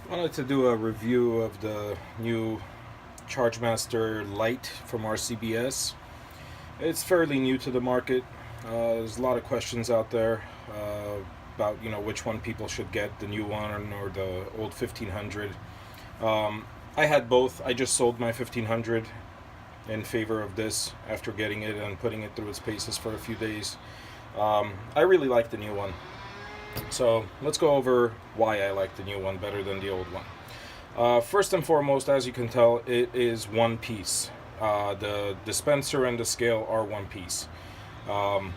Wanted to do a review of the new ChargeMaster Lite from RCBS. It's fairly new to the market. There's a lot of questions out there about which one people should get, the new one or the old 1500. I had both. I just sold my 1500 in favor of this after getting it and putting it through its paces for a few days. I really like the new one. So let's go over why I like the new one better than the old one. First and foremost, as you can tell, it is one piece. The dispenser and the scale are one piece. I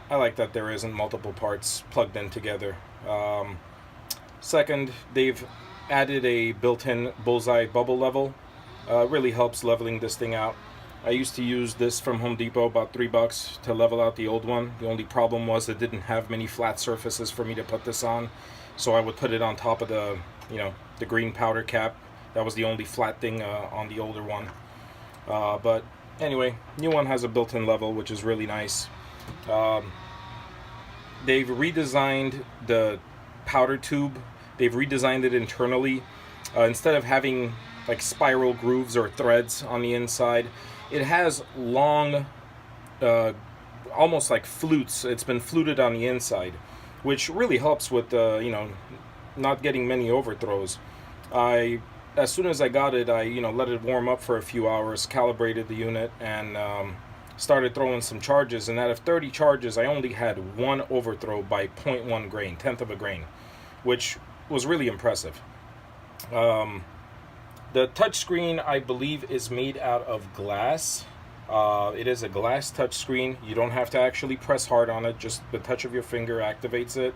like that there isn't multiple parts plugged in together. Second, they've added a built-in Bullseye bubble level. Really helps leveling this thing out. I used to use this from Home Depot, about $3 to level out the old one. The only problem was it didn't have many flat surfaces for me to put this on, so I would put it on top of the green powder cap. That was the only flat thing on the older one. But anyway, new one has a built-in level, which is really nice. They've redesigned the powder tube. They've redesigned it internally. Instead of having like spiral grooves or threads on the inside, it has long, almost like flutes. It's been fluted on the inside, which really helps with not getting many overthrows. As soon as I got it, I let it warm up for a few hours, calibrated the unit, and started throwing some charges. And out of 30 charges, I only had one overthrow by 0.1 grain, tenth of a grain, which was really impressive. The touchscreen, I believe, is made out of glass. It is a glass touchscreen. You don't have to actually press hard on it. Just the touch of your finger activates it.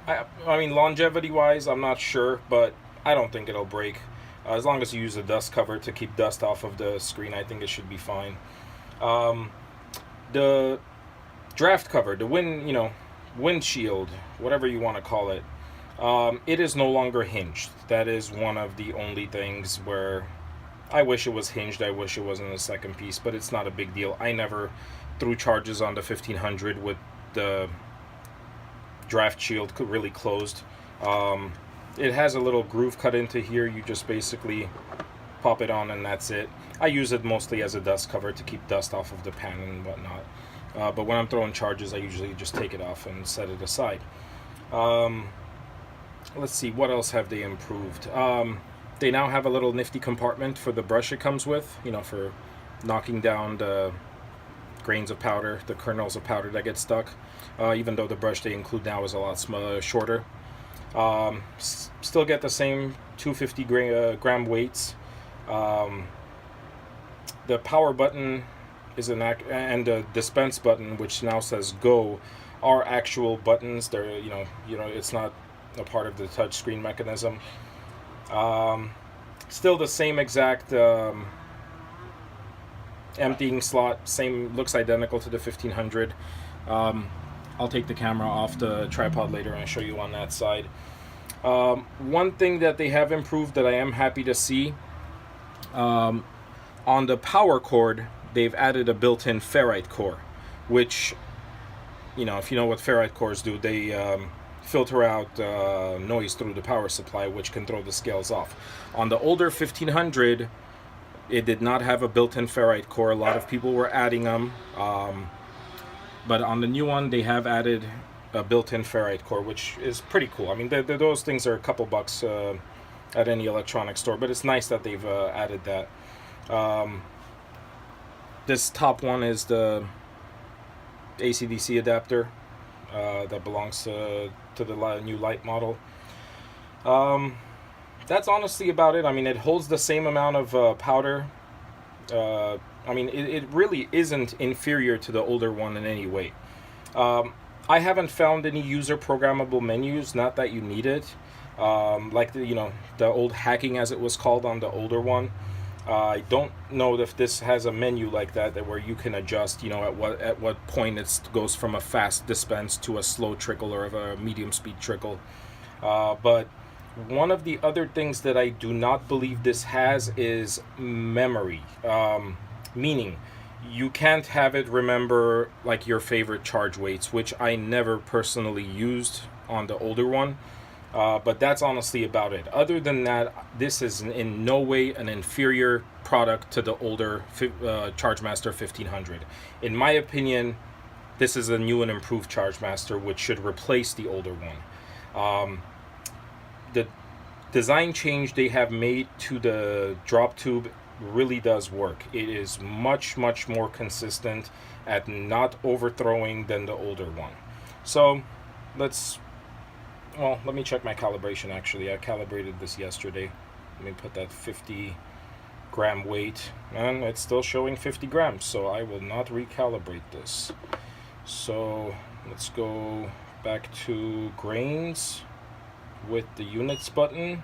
I mean, longevity-wise, I'm not sure, but I don't think it'll break. As long as you use a dust cover to keep dust off of the screen, I think it should be fine. The draft cover, the windshield, whatever you want to call it, it is no longer hinged. That is one of the only things where I wish it was hinged. I wish it wasn't a second piece, but it's not a big deal. I never threw charges on the 1500 with the draft shield really closed. It has a little groove cut into here. You just basically pop it on and that's it. I use it mostly as a dust cover to keep dust off of the pan and whatnot. But when I'm throwing charges, I usually just take it off and set it aside. Let's see, what else have they improved? They now have a little nifty compartment for the brush it comes with, for knocking down the grains of powder, the kernels of powder that get stuck. Even though the brush they include now is a lot shorter. Still get the same 250 gram weights. The power button is and the dispense button, which now says go, are actual buttons. They're it's not a part of the touch screen mechanism. Still the same exact emptying slot, looks identical to the 1500. I'll take the camera off the tripod later and show you on that side. One thing that they have improved that I am happy to see, on the power cord, they've added a built-in Ferrite core, which, if you know what Ferrite cores do, they filter out noise through the power supply, which can throw the scales off. On the older 1500, it did not have a built-in Ferrite core. A lot of people were adding them, but on the new one, they have added a built-in Ferrite core, which is pretty cool. I mean, those things are a couple bucks at any electronics store, but it's nice that they've added that. This top one is the AC/DC adapter that belongs to the new Lite model. That's honestly about it. I mean, it holds the same amount of powder. I mean, it really isn't inferior to the older one in any way. I haven't found any user programmable menus, not that you need it. Like the old hacking, as it was called on the older one. I don't know if this has a menu like that where you can adjust, at what point it goes from a fast dispense to a slow trickle or a medium speed trickle. But one of the other things that I do not believe this has is memory. Meaning, You can't have it remember like your favorite charge weights, which I never personally used on the older one. But that's honestly about it. Other than that, this is in no way an inferior product to the older ChargeMaster 1500. In my opinion, this is a new and improved ChargeMaster, which should replace the older one. The design change they have made to the drop tube really does work. It is much more consistent at not overthrowing than the older one. So let me check my calibration. Actually, I calibrated this yesterday. Let me put that 50-gram weight, and it's still showing 50 grams, so I will not recalibrate this. So let's go back to grains with the units button.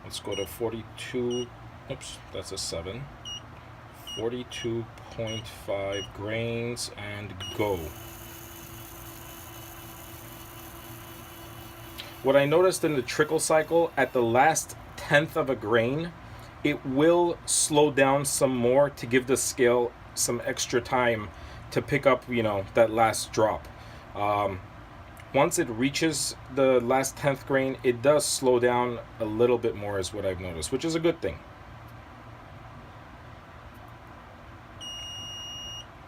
Let's go to 42. Oops, that's a 7. 42.5 grains and go. What I noticed in the trickle cycle, at the last 1/10 of a grain, it will slow down some more to give the scale some extra time to pick up, that last drop. Once it reaches the last 10th grain, it does slow down a little bit more, is what I've noticed, which is a good thing.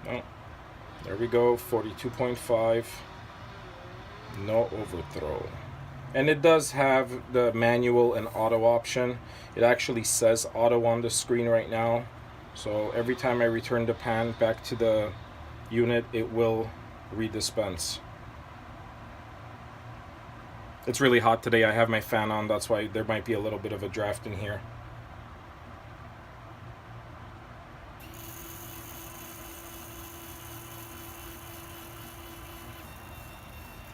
Oh, there we go, 42.5. No overthrow. And it does have the manual and auto option. It actually says auto on the screen right now. So every time I return the pan back to the unit, it will redispense. It's really hot today. I have my fan on. That's why there might be a little bit of a draft in here.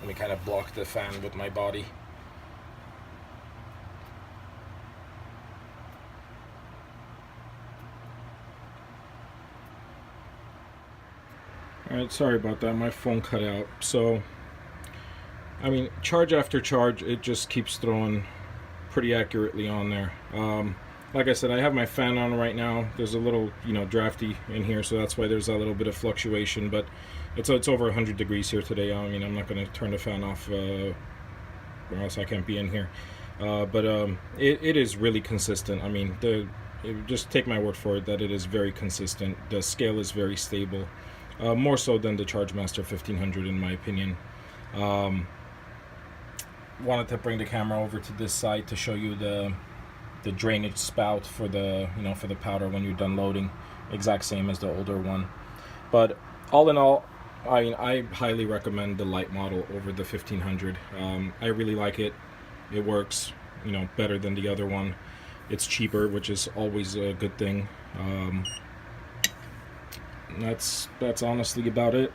Let me kind of block the fan with my body. Alright, sorry about that. My phone cut out. So, I mean, charge after charge, it just keeps throwing pretty accurately on there. Like I said, I have my fan on right now. There's a little, drafty in here, so that's why there's a little bit of fluctuation. But it's over 100 degrees here today. I mean, I'm not going to turn the fan off, or else I can't be in here. But it is really consistent. I mean, just take my word for it that it is very consistent. The scale is very stable, more so than the ChargeMaster 1500, in my opinion. Wanted to bring the camera over to this side to show you the drainage spout for the for the powder when you're done loading. Exact same as the older one. But all in all, I mean, I highly recommend the Lite model over the 1500. I really like it. It works, better than the other one. It's cheaper, which is always a good thing. That's honestly about it.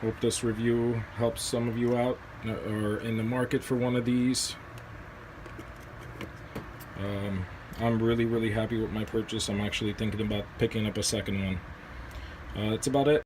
Hope this review helps some of you out or in the market for one of these. I'm really happy with my purchase. I'm actually thinking about picking up a second one. That's about it.